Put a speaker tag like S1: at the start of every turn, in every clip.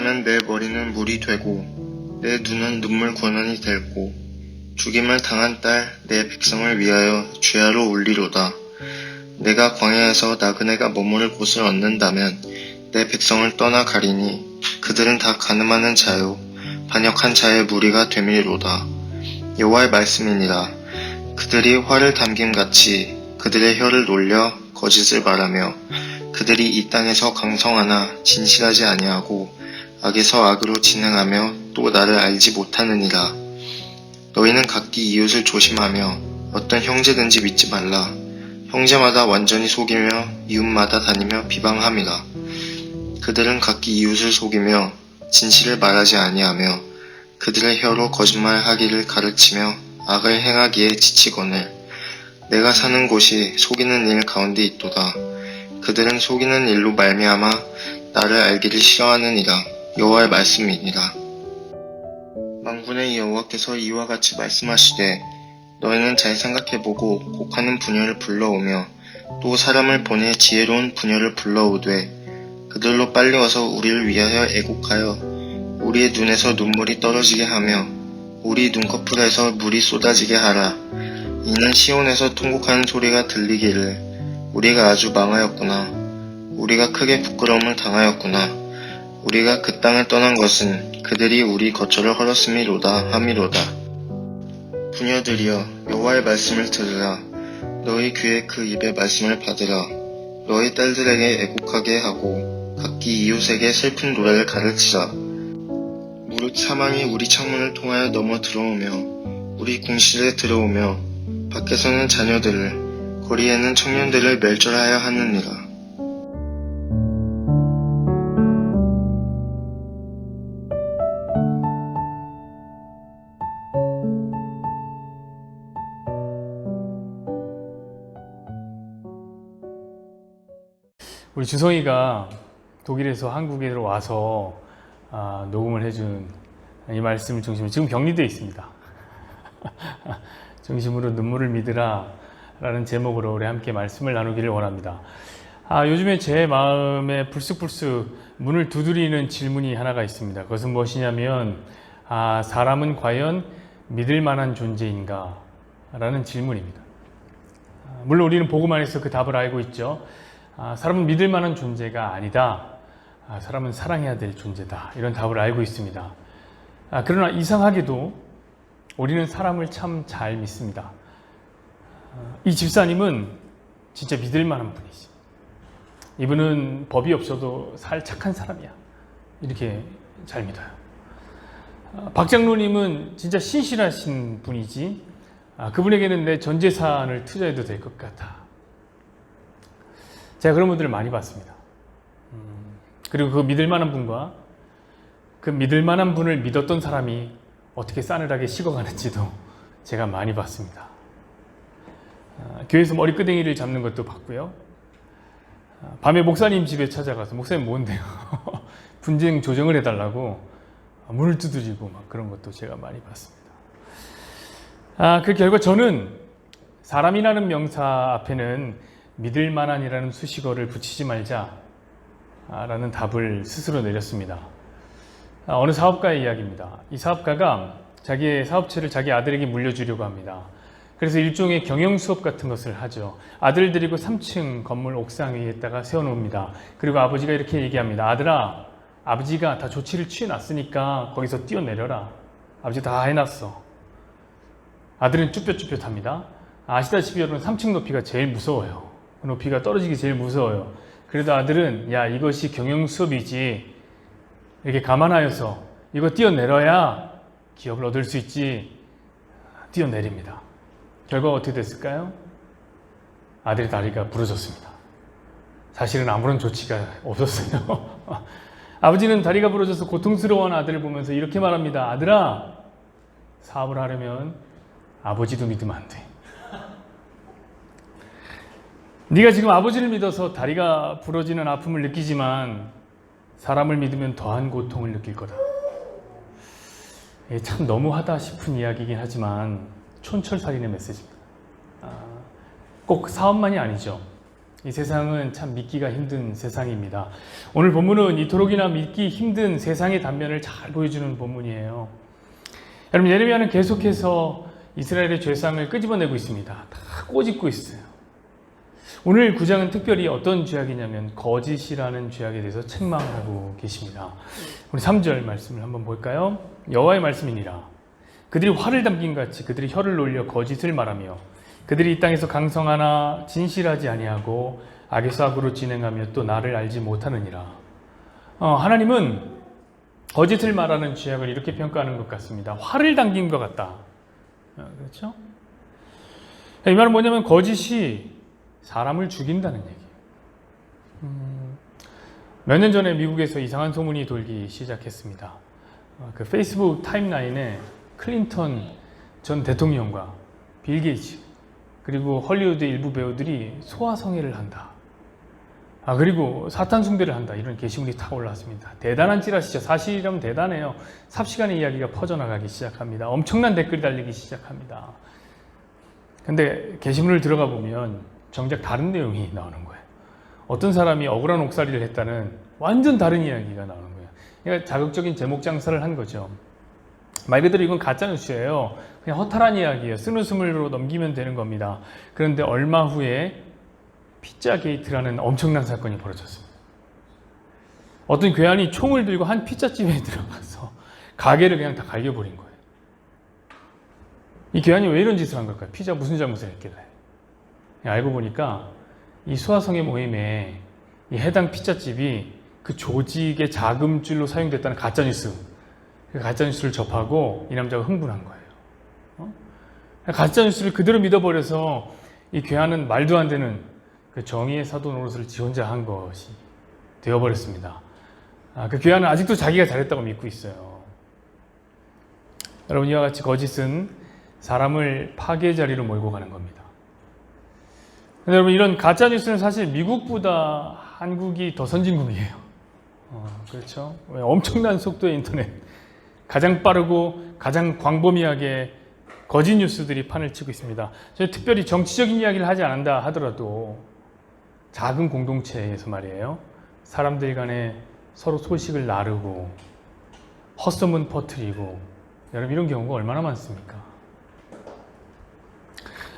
S1: 말은 내 머리는 물이 되고 내 눈은 눈물 권한이 될고 죽임을 당한 딸 내 백성을 위하여 주야로 울리로다. 내가 광야에서 나그네가 머무를 곳을 얻는다면 내 백성을 떠나 가리니 그들은 다 가늠하는 자요 반역한 자의 무리가 되밀로다. 여호와의 말씀이니라. 그들이 화를 담김같이 그들의 혀를 놀려 거짓을 말하며 그들이 이 땅에서 강성하나 진실하지 아니하고 악에서 악으로 진행하며 또 나를 알지 못하느니라. 너희는 각기 이웃을 조심하며 어떤 형제든지 믿지 말라. 형제마다 완전히 속이며 이웃마다 다니며 비방함이라. 그들은 각기 이웃을 속이며 진실을 말하지 아니하며 그들의 혀로 거짓말하기를 가르치며 악을 행하기에 지치거늘 내가 사는 곳이 속이는 일 가운데 있도다. 그들은 속이는 일로 말미암아 나를 알기를 싫어하느니라. 여호와의 말씀이니라. 만군의 여호와께서 이와 같이 말씀하시되 너희는 잘 생각해보고 곡하는 부녀를 불러오며 또 사람을 보내 지혜로운 부녀를 불러오되 그들로 빨리 와서 우리를 위하여 애곡하여 우리의 눈에서 눈물이 떨어지게 하며 우리 눈꺼풀에서 물이 쏟아지게 하라. 이는 시온에서 통곡하는 소리가 들리기를 우리가 아주 망하였구나. 우리가 크게 부끄러움을 당하였구나. 우리가 그 땅을 떠난 것은 그들이 우리 거처를 헐었음이로다 함이로다. 부녀들이여 여호와의 말씀을 들으라. 너희 귀에 그 입의 말씀을 받으라. 너희 딸들에게 애곡하게 하고 각기 이웃에게 슬픈 노래를 가르치라. 무릇 사망이 우리 창문을 통하여 넘어 들어오며 우리 궁실에 들어오며 밖에서는 자녀들을 거리에는 청년들을 멸절하여 하느니라.
S2: 우리 주성이가 독일에서 한국에 와서 녹음을 해준 이 말씀을 중심으로 지금 격리되어 있습니다. 중심으로 눈물을 믿으라 라는 제목으로 우리 함께 말씀을 나누기를 원합니다. 요즘에 제 마음에 불쑥불쑥 문을 두드리는 질문이 하나가 있습니다. 그것은 무엇이냐면 사람은 과연 믿을 만한 존재인가? 라는 질문입니다. 물론 우리는 복음 안에서 그 답을 알고 있죠. 사람은 믿을 만한 존재가 아니다. 사람은 사랑해야 될 존재다. 이런 답을 알고 있습니다. 그러나 이상하게도 우리는 사람을 참 잘 믿습니다. 이 집사님은 진짜 믿을 만한 분이지. 이분은 법이 없어도 살 착한 사람이야. 이렇게 잘 믿어요. 박 장로님은 진짜 신실하신 분이지. 그분에게는 내 전 재산을 투자해도 될 것 같아. 제가 그런 분들을 많이 봤습니다. 그리고 그 믿을 만한 분과 그 믿을 만한 분을 믿었던 사람이 어떻게 싸늘하게 식어가는지도 제가 많이 봤습니다. 교회에서 머리끄댕이를 잡는 것도 봤고요. 밤에 목사님 집에 찾아가서 목사님 뭔데요? 분쟁 조정을 해달라고 문을 두드리고 막 그런 것도 제가 많이 봤습니다. 그 결과 저는 사람이라는 명사 앞에는 믿을 만한이라는 수식어를 붙이지 말자 라는 답을 스스로 내렸습니다. 어느 사업가의 이야기입니다. 이 사업가가 자기의 사업체를 자기 아들에게 물려주려고 합니다. 그래서 일종의 경영 수업 같은 것을 하죠. 아들을 데리고 3층 건물 옥상 위에다가 세워놓습니다. 그리고 아버지가 이렇게 얘기합니다. 아들아, 아버지가 다 조치를 취해놨으니까 거기서 뛰어내려라. 아버지 다 해놨어. 아들은 쭈뼛쭈뼛합니다. 아시다시피 여러분 3층 높이가 제일 무서워요. 높이가 떨어지기 제일 무서워요. 그래도 아들은 야 이것이 경영 수업이지 이렇게 감안하여서 이거 뛰어내려야 기업을 얻을 수 있지. 뛰어내립니다. 결과가 어떻게 됐을까요? 아들의 다리가 부러졌습니다. 사실은 아무런 조치가 없었어요. 아버지는 다리가 부러져서 고통스러워하는 아들을 보면서 이렇게 말합니다. 아들아, 사업을 하려면 아버지도 믿으면 안 돼. 네가 지금 아버지를 믿어서 다리가 부러지는 아픔을 느끼지만 사람을 믿으면 더한 고통을 느낄 거다. 참 너무하다 싶은 이야기이긴 하지만 촌철살인의 메시지입니다. 꼭 사업만이 아니죠. 이 세상은 참 믿기가 힘든 세상입니다. 오늘 본문은 이토록이나 믿기 힘든 세상의 단면을 잘 보여주는 본문이에요. 여러분, 예레미야는 계속해서 이스라엘의 죄상을 끄집어내고 있습니다. 다 꼬집고 있어요. 오늘 9장은 특별히 어떤 죄악이냐면 거짓이라는 죄악에 대해서 책망하고 계십니다. 우리 3절 말씀을 한번 볼까요? 여호와의 말씀이니라. 그들이 활을 담긴 같이 그들이 혀를 놀려 거짓을 말하며 그들이 이 땅에서 강성하나 진실하지 아니하고 악에서 악으로 진행하며 또 나를 알지 못하느니라. 하나님은 거짓을 말하는 죄악을 이렇게 평가하는 것 같습니다. 활을 당긴 것 같다. 그렇죠? 이 말은 뭐냐면 거짓이 사람을 죽인다는 얘기예요. 몇 년 전에 미국에서 이상한 소문이 돌기 시작했습니다. 그 페이스북 타임라인에 클린턴 전 대통령과 빌 게이츠 그리고 헐리우드 일부 배우들이 소아성애를 한다. 그리고 사탄 숭배를 한다. 이런 게시물이 탁 올라왔습니다. 대단한 찌라시죠. 사실이라면 대단해요. 삽시간에 이야기가 퍼져나가기 시작합니다. 엄청난 댓글이 달리기 시작합니다. 근데 게시물을 들어가 보면 정작 다른 내용이 나오는 거예요. 어떤 사람이 억울한 옥살이를 했다는 완전 다른 이야기가 나오는 거예요. 그러니까 자극적인 제목 장사를 한 거죠. 말 그대로 이건 가짜뉴스예요. 그냥 허탈한 이야기예요. 쓴웃음으로 넘기면 되는 겁니다. 그런데 얼마 후에 피자 게이트라는 엄청난 사건이 벌어졌습니다. 어떤 괴한이 총을 들고 한 피자집에 들어가서 가게를 그냥 다 갈겨버린 거예요. 이 괴한이 왜 이런 짓을 한 걸까요? 피자 무슨 잘못을 했길래? 알고 보니까 이 소아성애 모임에 이 해당 피자집이 그 조직의 자금줄로 사용됐다는 가짜뉴스. 그 가짜뉴스를 접하고 이 남자가 흥분한 거예요. 가짜뉴스를 그대로 믿어버려서 이 괴한은 말도 안 되는 그 정의의 사도 노릇을 지 혼자 한 것이 되어버렸습니다. 그 괴한은 아직도 자기가 잘했다고 믿고 있어요. 여러분, 이와 같이 거짓은 사람을 파괴 자리로 몰고 가는 겁니다. 근데 여러분, 이런 가짜뉴스는 사실 미국보다 한국이 더 선진국이에요. 그렇죠? 엄청난 속도의 인터넷, 가장 빠르고 가장 광범위하게 거짓 뉴스들이 판을 치고 있습니다. 저희 특별히 정치적인 이야기를 하지 않는다 하더라도 작은 공동체에서 말이에요. 사람들 간에 서로 소식을 나르고 헛소문 퍼뜨리고 여러분 이런 경우가 얼마나 많습니까?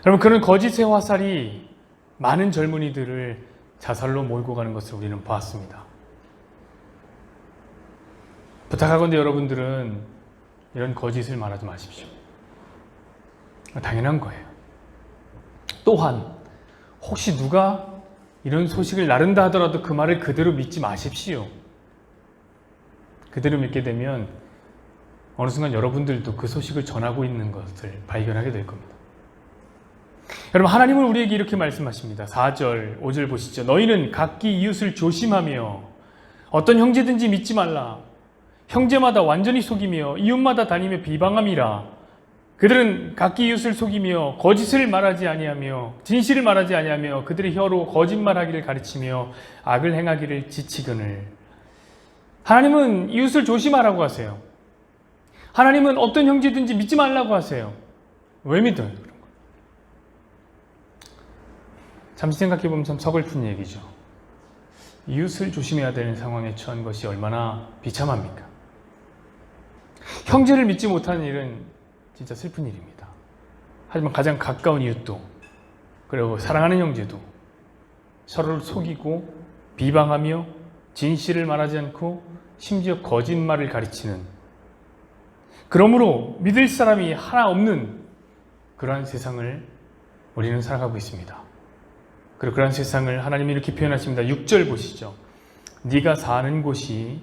S2: 여러분 그런 거짓의 화살이 많은 젊은이들을 자살로 몰고 가는 것을 우리는 보았습니다. 부탁하건대 여러분들은 이런 거짓을 말하지 마십시오. 당연한 거예요. 또한 혹시 누가 이런 소식을 나른다 하더라도 그 말을 그대로 믿지 마십시오. 그대로 믿게 되면 어느 순간 여러분들도 그 소식을 전하고 있는 것을 발견하게 될 겁니다. 여러분 하나님은 우리에게 이렇게 말씀하십니다. 4절, 5절 보시죠. 너희는 각기 이웃을 조심하며 어떤 형제든지 믿지 말라. 형제마다 완전히 속이며 이웃마다 다니며 비방함이라. 그들은 각기 이웃을 속이며 거짓을 말하지 아니하며 진실을 말하지 아니하며 그들의 혀로 거짓말하기를 가르치며 악을 행하기를 지치거늘. 하나님은 이웃을 조심하라고 하세요. 하나님은 어떤 형제든지 믿지 말라고 하세요. 왜 믿어요? 그런 거. 잠시 생각해보면 참 서글픈 얘기죠. 이웃을 조심해야 되는 상황에 처한 것이 얼마나 비참합니까? 형제를 믿지 못하는 일은 진짜 슬픈 일입니다. 하지만 가장 가까운 이웃도 그리고 사랑하는 형제도 서로를 속이고 비방하며 진실을 말하지 않고 심지어 거짓말을 가르치는, 그러므로 믿을 사람이 하나 없는 그러한 세상을 우리는 살아가고 있습니다. 그리고 그러한 세상을 하나님이 이렇게 표현하십니다. 6절 보시죠. 네가 사는 곳이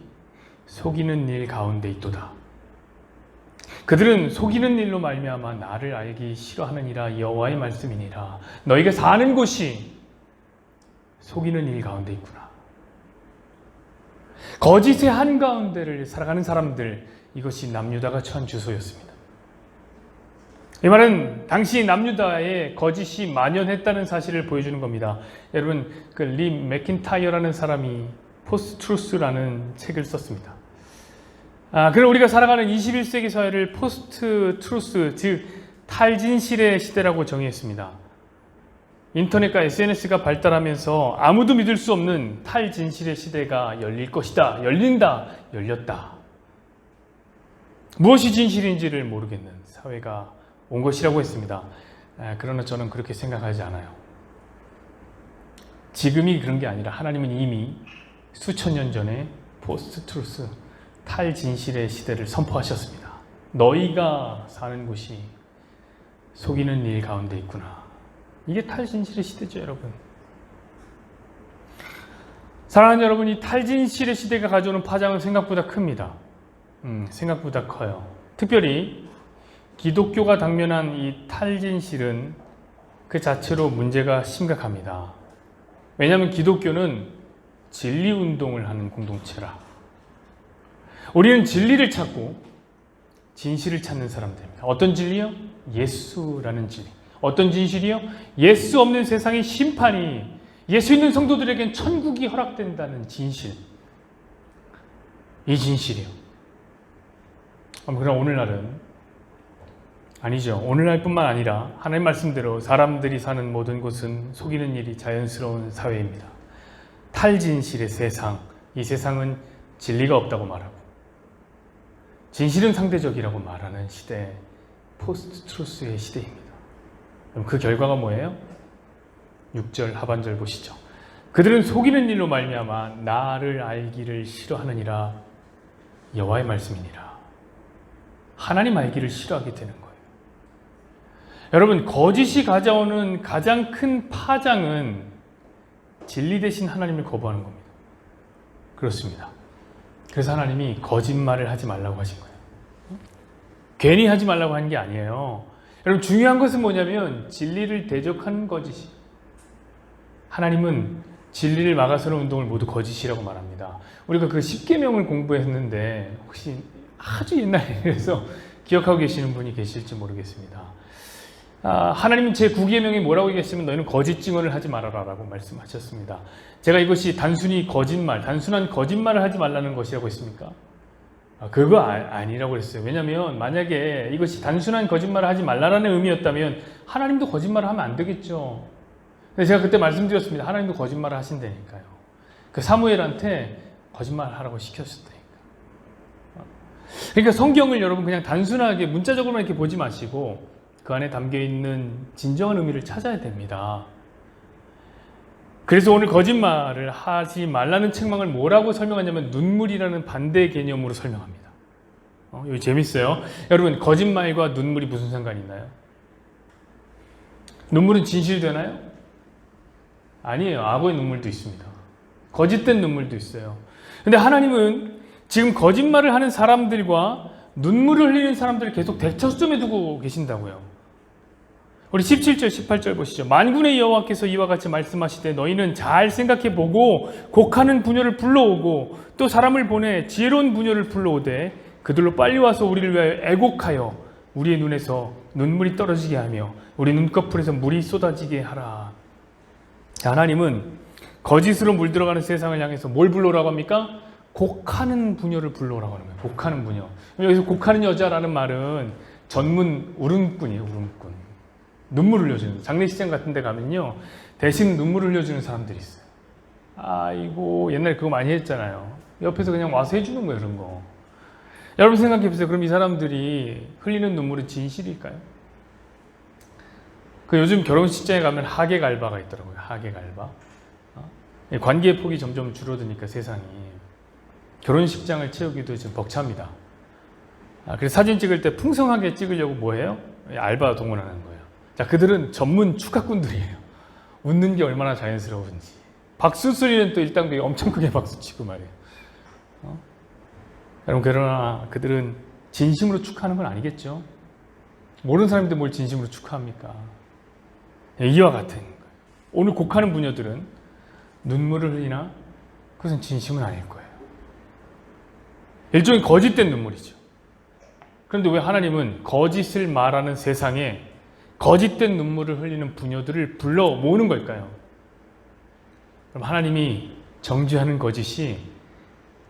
S2: 속이는 일 가운데 있도다. 그들은 속이는 일로 말미암아 나를 알기 싫어하느니라. 여호와의 말씀이니라. 너희가 사는 곳이 속이는 일 가운데 있구나. 거짓의 한가운데를 살아가는 사람들, 이것이 남유다가 처한 주소였습니다. 이 말은 당시 남유다에 거짓이 만연했다는 사실을 보여주는 겁니다. 여러분 그 리 맥킨타이어라는 사람이 포스트 트루스라는 책을 썼습니다. 그럼 우리가 살아가는 21세기 사회를 포스트 트루스, 즉 탈진실의 시대라고 정의했습니다. 인터넷과 SNS가 발달하면서 아무도 믿을 수 없는 탈진실의 시대가 열릴 것이다. 열린다. 열렸다. 무엇이 진실인지를 모르겠는 사회가 온 것이라고 했습니다. 그러나 저는 그렇게 생각하지 않아요. 지금이 그런 게 아니라 하나님은 이미 수천 년 전에 포스트 트루스, 탈진실의 시대를 선포하셨습니다. 너희가 사는 곳이 속이는 일 가운데 있구나. 이게 탈진실의 시대죠, 여러분. 사랑하는 여러분, 이 탈진실의 시대가 가져오는 파장은 생각보다 큽니다. 생각보다 커요. 특별히 기독교가 당면한 이 탈진실은 그 자체로 문제가 심각합니다. 왜냐하면 기독교는 진리 운동을 하는 공동체라. 우리는 진리를 찾고 진실을 찾는 사람들입니다. 어떤 진리요? 예수라는 진리. 어떤 진실이요? 예수 없는 세상의 심판이 예수 있는 성도들에겐 천국이 허락된다는 진실. 이 진실이요. 그럼 오늘날은 아니죠. 오늘날뿐만 아니라 하나님 말씀대로 사람들이 사는 모든 곳은 속이는 일이 자연스러운 사회입니다. 탈진실의 세상, 이 세상은 진리가 없다고 말하고 진실은 상대적이라고 말하는 시대, 포스트 트루스의 시대입니다. 그럼 그 결과가 뭐예요? 6절 하반절 보시죠. 그들은 속이는 일로 말미암아 나를 알기를 싫어하느니라. 여호와의 말씀이니라. 하나님 알기를 싫어하게 되는 거예요. 여러분, 거짓이 가져오는 가장 큰 파장은 진리 대신 하나님을 거부하는 겁니다. 그렇습니다. 그래서 하나님이 거짓말을 하지 말라고 하신 거예요. 괜히 하지 말라고 하는 게 아니에요. 여러분, 중요한 것은 뭐냐면 진리를 대적하는 거짓이. 하나님은 진리를 막아서는 운동을 모두 거짓이라고 말합니다. 우리가 그 10계명을 공부했는데 혹시 아주 옛날에 그래서 기억하고 계시는 분이 계실지 모르겠습니다. 하나님은 제 9계명에 뭐라고 얘기했으면 너희는 거짓 증언을 하지 말아라 라고 말씀하셨습니다. 제가 이것이 단순히 거짓말, 단순한 거짓말을 하지 말라는 것이라고 했습니까? 그거 아니라고 했어요. 왜냐하면 만약에 이것이 단순한 거짓말을 하지 말라는 의미였다면 하나님도 거짓말을 하면 안 되겠죠. 근데 제가 그때 말씀드렸습니다. 하나님도 거짓말을 하신다니까요. 그 사무엘한테 거짓말하라고 시켰었다니까. 그러니까 성경을 여러분 그냥 단순하게 문자적으로만 이렇게 보지 마시고 그 안에 담겨있는 진정한 의미를 찾아야 됩니다. 그래서 오늘 거짓말을 하지 말라는 책망을 뭐라고 설명하냐면 눈물이라는 반대 개념으로 설명합니다. 이거 재밌어요. 여러분, 거짓말과 눈물이 무슨 상관이 있나요? 눈물은 진실되나요? 아니에요. 악어의 눈물도 있습니다. 거짓된 눈물도 있어요. 근데 하나님은 지금 거짓말을 하는 사람들과 눈물을 흘리는 사람들을 계속 대척점에 두고 계신다고요. 우리 17절, 18절 보시죠. 만군의 여호와께서 이와 같이 말씀하시되 너희는 잘 생각해보고 곡하는 부녀를 불러오고 또 사람을 보내 지혜로운 부녀를 불러오되 그들로 빨리 와서 우리를 위하여 애곡하여 우리의 눈에서 눈물이 떨어지게 하며 우리 눈꺼풀에서 물이 쏟아지게 하라. 하나님은 거짓으로 물들어가는 세상을 향해서 뭘 불러오라고 합니까? 곡하는 부녀를 불러오라고 하는 거예요. 곡하는 부녀. 여기서 곡하는 여자라는 말은 전문 울음꾼이에요. 울음꾼. 눈물 흘려주는, 장례식장 같은 데 가면요 대신 눈물 흘려주는 사람들이 있어요. 아이고, 옛날에 그거 많이 했잖아요. 옆에서 그냥 와서 해주는 거예요. 그런 거. 여러분 생각해보세요. 그럼 이 사람들이 흘리는 눈물은 진실일까요? 그 요즘 결혼식장에 가면 하객 알바가 있더라고요. 하객 알바. 관계의 폭이 점점 줄어드니까 세상이 결혼식장을 채우기도 좀 벅찹니다. 그래서 사진 찍을 때 풍성하게 찍으려고 뭐해요? 알바 동원하는 거예요. 자, 그들은 전문 축하꾼들이에요. 웃는 게 얼마나 자연스러운지. 박수 소리는 또 일당백이 엄청 크게 박수 치고 말이에요. 여러분, 그러나 그들은 진심으로 축하하는 건 아니겠죠? 모르는 사람인데 뭘 진심으로 축하합니까? 이와 같은 거예요. 오늘 곡하는 부녀들은 눈물을 흘리나 그것은 진심은 아닐 거예요. 일종의 거짓된 눈물이죠. 그런데 왜 하나님은 거짓을 말하는 세상에 거짓된 눈물을 흘리는 부녀들을 불러 모으는 걸까요? 그럼 하나님이 정죄하는 거짓이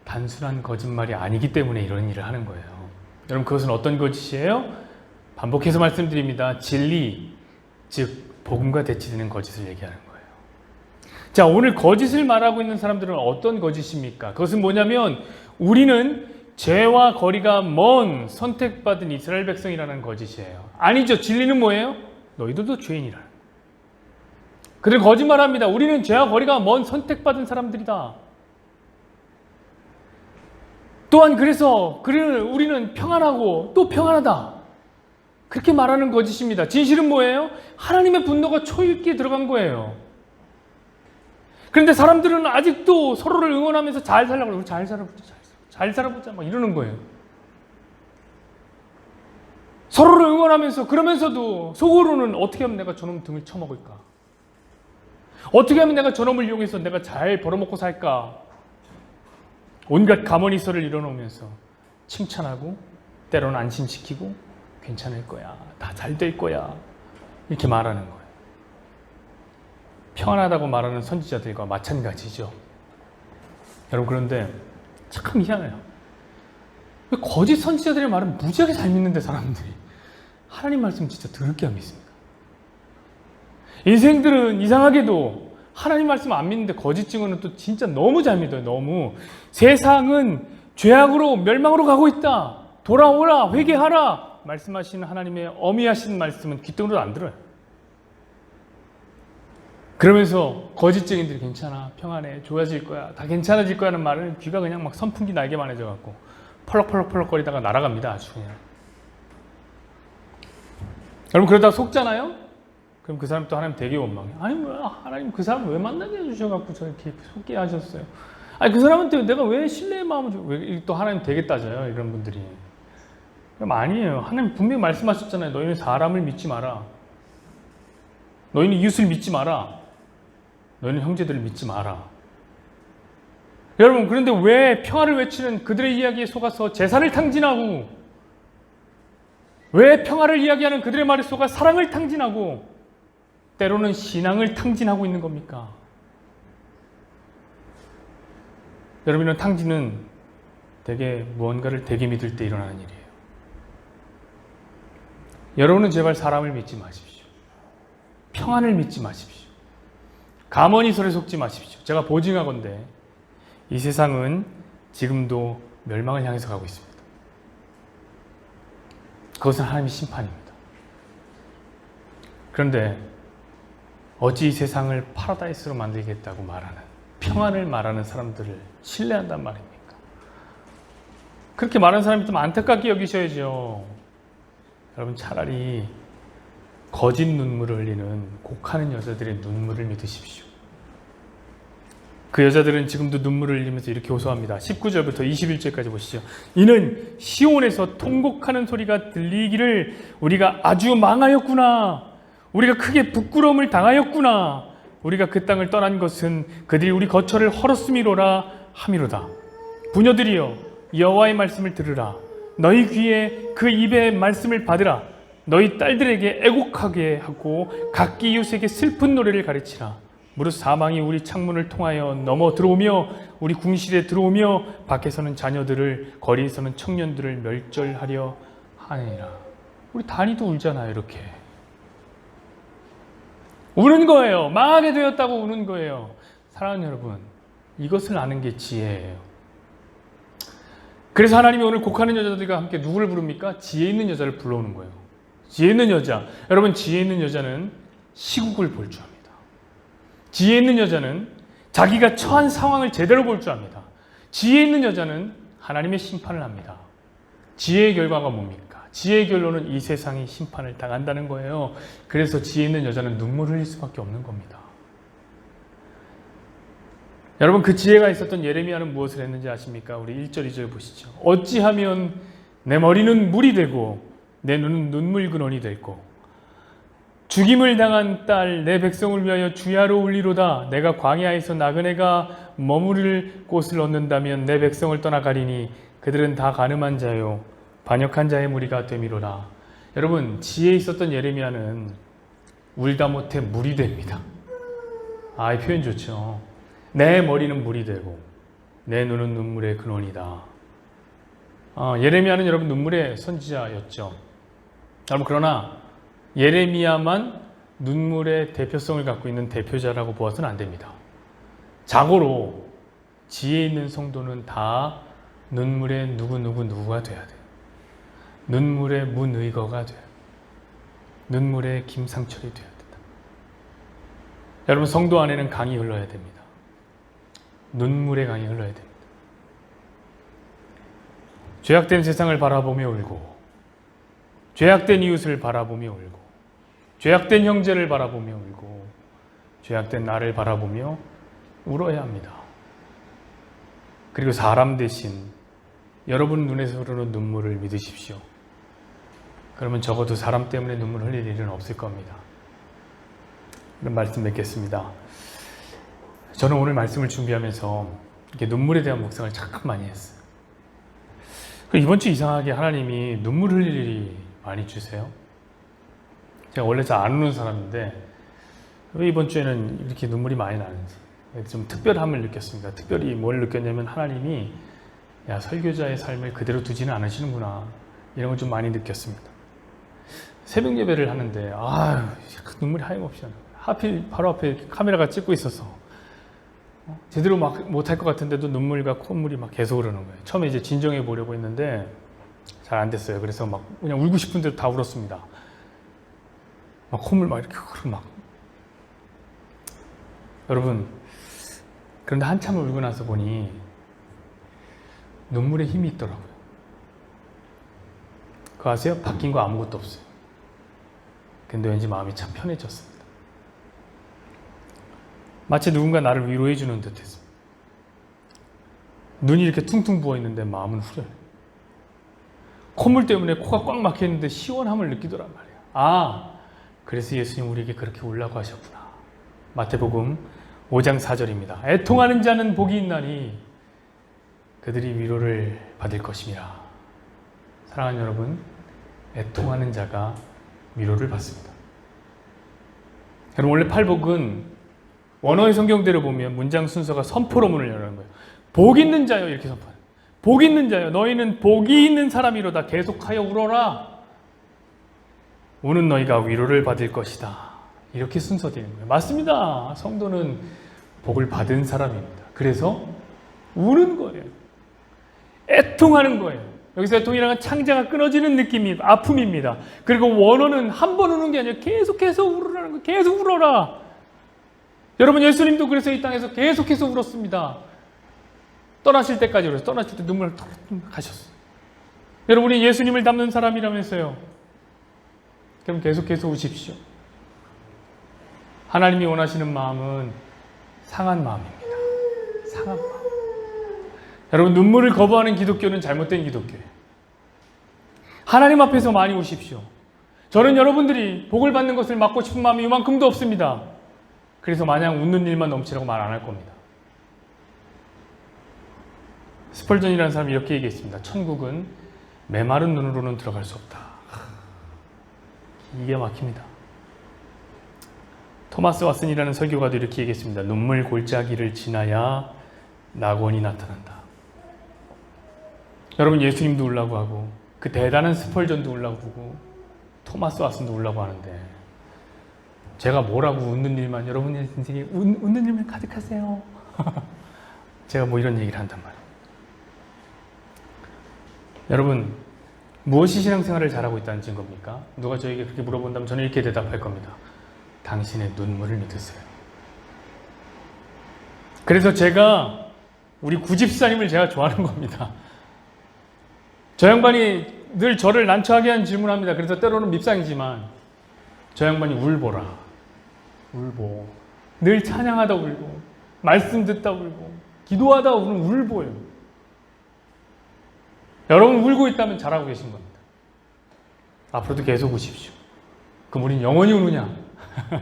S2: 단순한 거짓말이 아니기 때문에 이런 일을 하는 거예요. 여러분, 그것은 어떤 거짓이에요? 반복해서 말씀드립니다. 진리, 즉 복음과 대치되는 거짓을 얘기하는 거예요. 자, 오늘 거짓을 말하고 있는 사람들은 어떤 거짓입니까? 그것은 뭐냐면 우리는 죄와 거리가 먼 선택받은 이스라엘 백성이라는 거짓이에요. 아니죠. 진리는 뭐예요? 너희들도 죄인이라. 그들 거짓말합니다. 우리는 죄와 거리가 먼 선택받은 사람들이다. 또한 그래서 우리는 평안하고 또 평안하다. 그렇게 말하는 거짓입니다. 진실은 뭐예요? 하나님의 분노가 초읽기에 들어간 거예요. 그런데 사람들은 아직도 서로를 응원하면서 잘 살라고 우리 잘 살아보자 막 이러는 거예요. 서로를 응원하면서 그러면서도 속으로는 어떻게 하면 내가 저놈 등을 쳐먹을까? 어떻게 하면 내가 저놈을 이용해서 내가 잘 벌어먹고 살까? 온갖 가머니설을 이뤄놓으면서 칭찬하고 때로는 안심시키고 괜찮을 거야. 다 잘 될 거야. 이렇게 말하는 거예요. 평안하다고 말하는 선지자들과 마찬가지죠. 여러분 그런데 참 희한해요. 왜 거짓 선지자들의 말은 무지하게 잘 믿는데 사람들이 하나님 말씀 진짜 더럽게 안 믿습니다. 인생들은 이상하게도 하나님 말씀 안 믿는데 거짓 증언은 또 진짜 너무 잘 믿어요. 너무. 세상은 죄악으로 멸망으로 가고 있다. 돌아오라 회개하라 말씀하시는 하나님의 어미하신 말씀은 귓등으로 안 들어요. 그러면서 거짓 증인들이 괜찮아 평안해 좋아질 거야 다 괜찮아질 거야 하는 말은 귀가 그냥 막 선풍기 날개만 해져갖고 펄럭펄럭 거리다가 날아갑니다. 아주 그냥. 여러분 그러다가 속잖아요? 그럼 그 사람 또 하나님 되게 원망해. 아니 뭐야 하나님 그 사람 왜 만나게 해주셔갖고 저렇게 속게 하셨어요. 아니 그 사람한테 내가 왜 신뢰의 마음을 줘? 왜 또 하나님 되게 따져요 이런 분들이. 그럼 아니에요. 하나님 분명히 말씀하셨잖아요. 너희는 사람을 믿지 마라. 너희는 이웃을 믿지 마라. 너희는 형제들을 믿지 마라. 여러분 그런데 왜 평화를 외치는 그들의 이야기에 속아서 제사를 탕진하고 왜 평화를 이야기하는 그들의 말에 속아 사랑을 탕진하고 때로는 신앙을 탕진하고 있는 겁니까? 여러분은 탕진은 되게 무언가를 되게 믿을 때 일어나는 일이에요. 여러분은 제발 사람을 믿지 마십시오. 평안을 믿지 마십시오. 가머니설에 속지 마십시오. 제가 보증하건대 이 세상은 지금도 멸망을 향해서 가고 있습니다. 그것은 하나님의 심판입니다. 그런데 어찌 이 세상을 파라다이스로 만들겠다고 말하는 평안을 말하는 사람들을 신뢰한단 말입니까? 그렇게 말하는 사람이 좀 안타깝게 여기셔야죠. 여러분 차라리 거짓 눈물을 흘리는 곡하는 여자들의 눈물을 믿으십시오. 그 여자들은 지금도 눈물을 흘리면서 이렇게 호소합니다. 19절부터 21절까지 보시죠. 이는 시온에서 통곡하는 소리가 들리기를 우리가 아주 망하였구나. 우리가 크게 부끄러움을 당하였구나. 우리가 그 땅을 떠난 것은 그들이 우리 거처를 헐었음이로라 함이로다. 부녀들이여 여호와의 말씀을 들으라. 너희 귀에 그 입의 말씀을 받으라. 너희 딸들에게 애곡하게 하고 각기 이웃에게 슬픈 노래를 가르치라. 무릇 사망이 우리 창문을 통하여 넘어 들어오며 우리 궁실에 들어오며 밖에서는 자녀들을 거리에서는 청년들을 멸절하려 하느니라. 우리 다니도 울잖아요. 이렇게 우는 거예요. 망하게 되었다고 우는 거예요. 사랑하는 여러분, 이것을 아는 게 지혜예요. 그래서 하나님이 오늘 곡하는 여자들과 함께 누구를 부릅니까? 지혜 있는 여자를 불러오는 거예요. 지혜 있는 여자. 여러분 지혜 있는 여자는 시국을 볼 줄 압니다. 지혜 있는 여자는 자기가 처한 상황을 제대로 볼 줄 압니다. 지혜 있는 여자는 하나님의 심판을 합니다. 지혜의 결과가 뭡니까? 지혜의 결론은 이 세상이 심판을 당한다는 거예요. 그래서 지혜 있는 여자는 눈물을 흘릴 수밖에 없는 겁니다. 여러분 그 지혜가 있었던 예레미야는 무엇을 했는지 아십니까? 우리 1절 2절 보시죠. 어찌하면 내 머리는 물이 되고 내 눈은 눈물 근원이 되고 죽임을 당한 딸 내 백성을 위하여 주야로 울리로다. 내가 광야에서 나그네가 머무를 곳을 얻는다면 내 백성을 떠나가리니 그들은 다 가늠한 자요 반역한 자의 무리가 되미로라. 여러분 지혜 있었던 예레미야는 울다 못해 물이 됩니다. 아, 이 표현 좋죠. 내 머리는 물이 되고 내 눈은 눈물의 근원이다. 예레미야는 여러분 눈물의 선지자였죠. 여러분 그러나 예레미야만 눈물의 대표성을 갖고 있는 대표자라고 보아서는 안 됩니다. 자고로 지혜 있는 성도는 다 눈물의 누구가 돼야 돼요. 눈물의 문의거가 돼요. 눈물의 김상철이 돼야 된다. 여러분, 성도 안에는 강이 흘러야 됩니다. 눈물의 강이 흘러야 됩니다. 죄악된 세상을 바라보며 울고, 죄악된 이웃을 바라보며 울고, 죄악된 형제를 바라보며 울고, 죄악된 나를 바라보며 울어야 합니다. 그리고 사람 대신 여러분 눈에서 흐르는 눈물을 믿으십시오. 그러면 적어도 사람 때문에 눈물 흘릴 일은 없을 겁니다. 이런 말씀 맺겠습니다. 저는 오늘 말씀을 준비하면서 이렇게 눈물에 대한 묵상을 참 많이 했어요. 이번 주 이상하게 하나님이 눈물 흘릴 일이 많이 주세요. 제가 원래 잘 안 우는 사람인데 왜 이번 주에는 이렇게 눈물이 많이 나는지 좀 특별함을 느꼈습니다. 특별히 뭘 느꼈냐면 하나님이 야, 설교자의 삶을 그대로 두지는 않으시는구나, 이런 걸 좀 많이 느꼈습니다. 새벽 예배를 하는데 눈물이 하염없이 나는 거예요. 하필 바로 앞에 카메라가 찍고 있어서 제대로 막 못할 것 같은데도 눈물과 콧물이 막 계속 흐르는 거예요. 처음에 이제 진정해 보려고 했는데 잘 안 됐어요. 그래서 막 그냥 울고 싶은 대로 다 울었습니다. 막 콧물 막 이렇게 흐르고 막. 여러분, 그런데 한참을 울고 나서 보니 눈물에 힘이 있더라고요. 그거 아세요? 바뀐 거 아무것도 없어요. 근데 왠지 마음이 참 편해졌습니다. 마치 누군가 나를 위로해 주는 듯 했습니다. 눈이 이렇게 퉁퉁 부어있는데 마음은 후련해. 콧물 때문에 코가 꽉 막혀있는데 시원함을 느끼더란 말이에요. 그래서 예수님 우리에게 그렇게 울라고 하셨구나. 마태복음 5장 4절입니다. 애통하는 자는 복이 있나니 그들이 위로를 받을 것임이라. 사랑하는 여러분, 애통하는 자가 위로를 받습니다. 여러분, 원래 팔복은 원어의 성경대로 보면 문장 순서가 선포로 문을 여는 거예요. 복 있는 자여, 이렇게 선포해요. 복 있는 자여, 너희는 복이 있는 사람이로다. 계속하여 울어라. 우는 너희가 위로를 받을 것이다. 이렇게 순서되는 거예요. 맞습니다. 성도는 복을 받은 사람입니다. 그래서 우는 거예요. 애통하는 거예요. 여기서 애통이라는 건 창자가 끊어지는 느낌이 아픔입니다. 그리고 원어는 한 번 우는 게 아니라 계속해서 울으라는 거예요. 계속 울어라. 여러분, 예수님도 그래서 이 땅에서 계속해서 울었습니다. 떠나실 때까지 울었어요. 떠나실 때 눈물을 톡 가셨어요. 여러분이 예수님을 닮는 사람이라면서요. 그럼 계속해서 우십시오. 하나님이 원하시는 마음은 상한 마음입니다. 상한 마음. 여러분, 눈물을 거부하는 기독교는 잘못된 기독교예요. 하나님 앞에서 많이 우십시오. 저는 여러분들이 복을 받는 것을 막고 싶은 마음이 이만큼도 없습니다. 그래서 마냥 웃는 일만 넘치라고 말 안 할 겁니다. 스펄전이라는 사람이 이렇게 얘기했습니다. 천국은 메마른 눈으로는 들어갈 수 없다. 이게 막힙니다. 토마스 왓슨이라는 설교가도 이렇게 얘기했습니다. 눈물 골짜기를 지나야 낙원이 나타난다. 여러분, 예수님도 울라고 하고 그 대단한 스펄전도 울라고 하고 토마스 왓슨도 울라고 하는데 제가 뭐라고 웃는 일만, 여러분의 인생에 웃는 일만 가득하세요. 제가 뭐 이런 얘기를 한단 말이에요. 여러분, 무엇이 신앙생활을 잘하고 있다는 증거입니까? 누가 저에게 그렇게 물어본다면 저는 이렇게 대답할 겁니다. 당신의 눈물을 믿으세요. 그래서 제가 우리 구집사님을 제가 좋아하는 겁니다. 저 양반이 늘 저를 난처하게 하는 질문을 합니다. 그래서 때로는 밉상이지만 저 양반이 울보라. 울보. 늘 찬양하다 울고 말씀 듣다 울고 기도하다 우는 울보예요. 여러분, 울고 있다면 잘하고 계신 겁니다. 앞으로도 계속 우십시오. 그럼 우린 영원히 우느냐?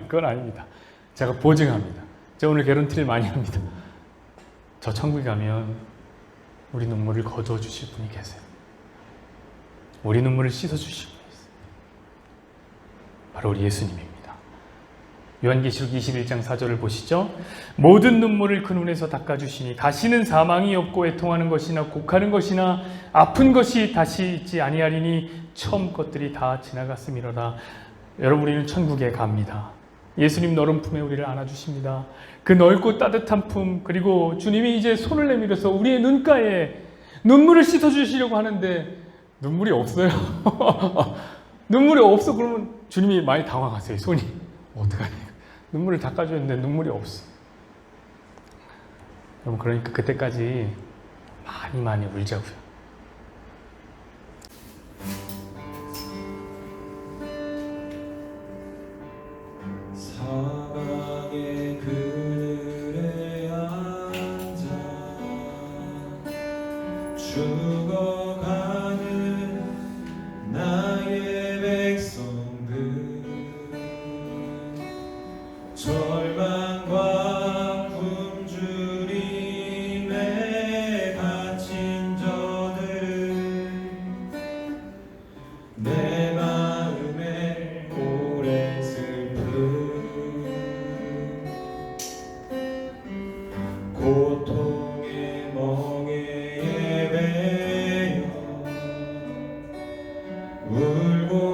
S2: 그건 아닙니다. 제가 보증합니다. 제가 오늘 개런티를 많이 합니다. 저 천국에 가면 우리 눈물을 거두어 주실 분이 계세요. 우리 눈물을 씻어 주실 분이 있어요. 바로 우리 예수님입니다. 요한계시록 21장 4절을 보시죠. 모든 눈물을 그 눈에서 닦아주시니 다시는 사망이 없고 애통하는 것이나 곡하는 것이나 아픈 것이 다시 있지 아니하리니 처음 것들이 다 지나갔음이로다. 여러분, 우리는 천국에 갑니다. 예수님 너른 품에 우리를 안아주십니다. 그 넓고 따뜻한 품, 그리고 주님이 이제 손을 내밀어서 우리의 눈가에 눈물을 씻어주시려고 하는데 눈물이 없어요. 눈물이 없어. 그러면 주님이 많이 당황하세요. 손이 어떡하니? 눈물을 닦아주는데 눈물이 없어. 여러분, 그러니까 그때까지 많이 울자고요.
S3: 사방에 그늘에 앉아 죽어가는 나의 백성들, 절망과 굶주림에 갇힌 저들, 내 마음에 오랜 슬픔, 고통의 멍에에 베어 울고